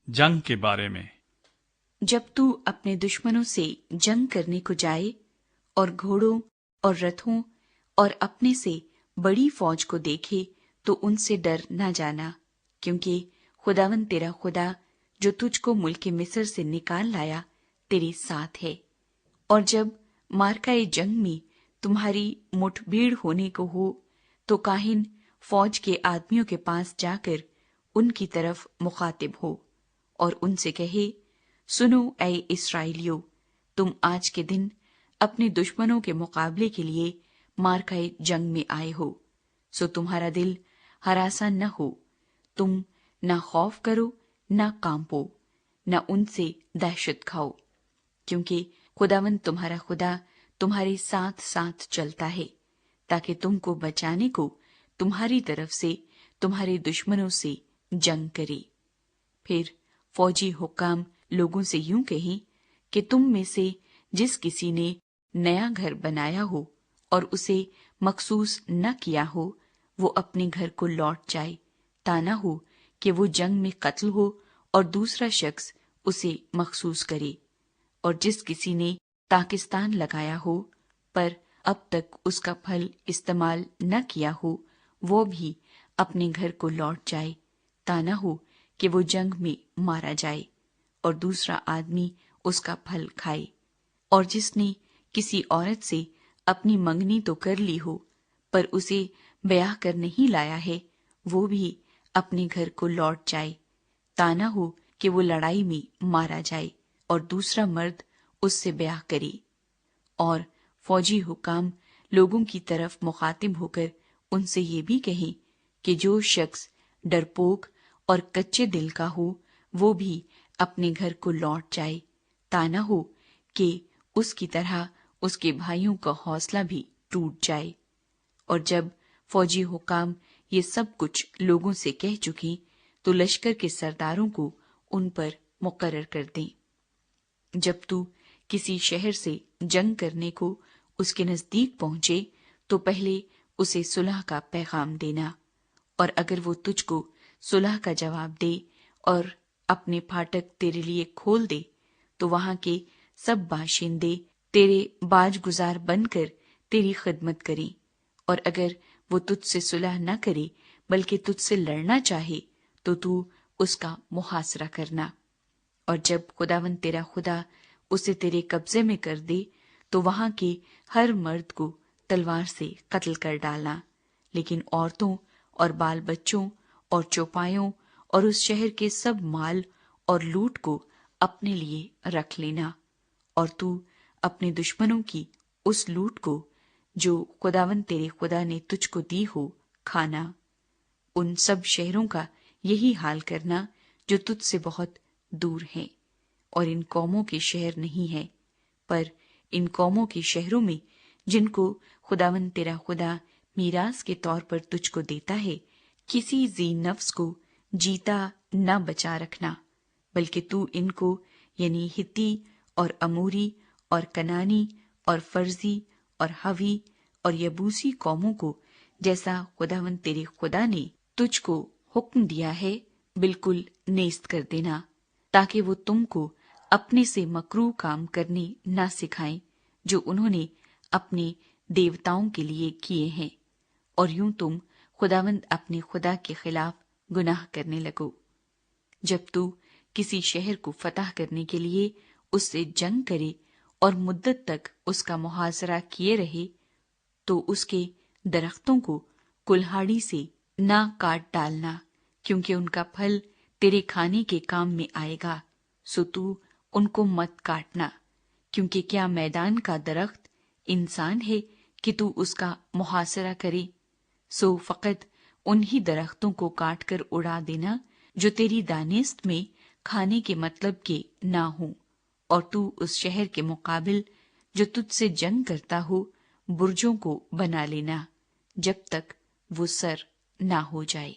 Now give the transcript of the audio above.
जंग के बारे में। जब तू अपने दुश्मनों से जंग करने को जाए और घोड़ों और रथों और अपने से बड़ी फौज को देखे तो उनसे डर न जाना, क्योंकि खुदावन तेरा खुदा जो तुझको मुल्क मिस्र से निकाल लाया तेरे साथ है। और जब मार्काए जंग में तुम्हारी मुठभेड़ होने को हो तो काहिन फौज के आदमियों के पास जाकर उनकी तरफ मुखातिब हो और उनसे कहे, सुनो ऐ इस्राएलियों, तुम आज के दिन अपने दुश्मनों के मुकाबले के लिए मार्काए जंग में आए हो, सो तुम्हारा दिल हरासा न हो, तुम न खौफ करो न कांपो, न उनसे दहशत खाओ, क्योंकि खुदावंद तुम्हारा खुदा तुम्हारे साथ साथ चलता है, ताकि तुमको बचाने को तुम्हारी तरफ से तुम्हारे दुश्मनों से जंग करे। फिर फौजी हुक्काम लोगों से यूं कहें कि तुम में से जिस किसी ने नया घर बनाया हो और उसे मखसूस न किया हो, वो अपने घर को लौट जाए, ताना हो कि वो जंग में कत्ल हो और दूसरा शख्स उसे मखसूस करे। और जिस किसी ने ताकिस्तान लगाया हो पर अब तक उसका फल इस्तेमाल न किया हो, वो भी अपने घर को लौट जाए, ताना हो कि वो जंग में मारा जाए और दूसरा आदमी उसका फल खाए। और जिसने किसी औरत से अपनी मंगनी तो कर ली हो पर उसे ब्याह कर नहीं लाया है, वो भी अपने घर को लौट जाए, ताना हो कि वो लड़ाई में मारा जाए और दूसरा मर्द उससे ब्याह करे। और फौजी हुकाम लोगों की तरफ मुखातिब होकर उनसे ये भी कहें कि जो शख्स डरपोक और कच्चे दिल का हो, वो भी अपने घर को लौट जाए, ताना हो कि उसकी तरह उसके भाइयों का हौसला भी टूट जाए। और जब फौजी हुकाम ये सब कुछ लोगों से कह चुके तो लश्कर के सरदारों को उन पर मुकर्रर कर दें। जब तू किसी शहर से जंग करने को उसके नजदीक पहुंचे तो पहले उसे सुलह का पैगाम देना, और अगर वो तुझको सुलह का जवाब दे और अपने फाटक तेरे लिए खोल दे तो वहां के सब बाशिंदे तेरे बाजगुजार बनकर तेरी खिदमत करें। और अगर वो तुझसे सुलह न करे बल्कि तुझसे लड़ना चाहे तो तू उसका मुहासरा करना। और जब खुदावंद तेरा खुदा उसे तेरे कब्जे में कर दे तो वहां के हर मर्द को तलवार से कत्ल कर डालना, लेकिन औरतों और बाल बच्चों और चौपायों और उस शहर के सब माल और लूट को अपने लिए रख लेना। और तू अपने दुश्मनों की उस लूट को जो खुदावंद तेरे खुदा ने तुझको दी हो खाना। उन सब शहरों का यही हाल करना जो तुझसे बहुत दूर हैं, और इन कौमों के शहर नहीं है, पर इन कौमों के शहरों में जिनको खुदावंद तेरा खुदा मीरास के तौर पर तुझको देता है, किसी जी नफ्स को जीता न बचा रखना, बल्कि तू इनको यानी हित्ती और अमूरी और कनानी और फर्जी और हवी और यबूसी कौमों को जैसा खुदावंद तेरे खुदा ने तुझको हुक्म दिया है बिल्कुल नेस्त कर देना, ताकि वो तुमको अपने से मकरूह काम करने न सिखाएं जो उन्होंने अपने देवताओं के लिए किए हैं, और यूं तुम खुदावंद अपने खुदा के खिलाफ गुनाह करने लगो। जब तू किसी शहर को फतह करने के लिए उससे जंग करे और मुद्दत तक उसका मुहासरा किए रहे तो उसके दरख्तों को कुल्हाड़ी से ना काट डालना, क्योंकि उनका फल तेरे खाने के काम में आएगा, सो तू उनको मत काटना। क्योंकि क्या मैदान का दरख्त इंसान है कि तू उसका मुहासरा करे? सो फकत उन्हीं दरख्तों को काट कर उड़ा देना जो तेरी दानिस्त में खाने के मतलब के ना हो, और तू उस शहर के मुकाबिल जो तुझसे जंग करता हो बुर्जों को बना लेना जब तक वो सर ना हो जाए।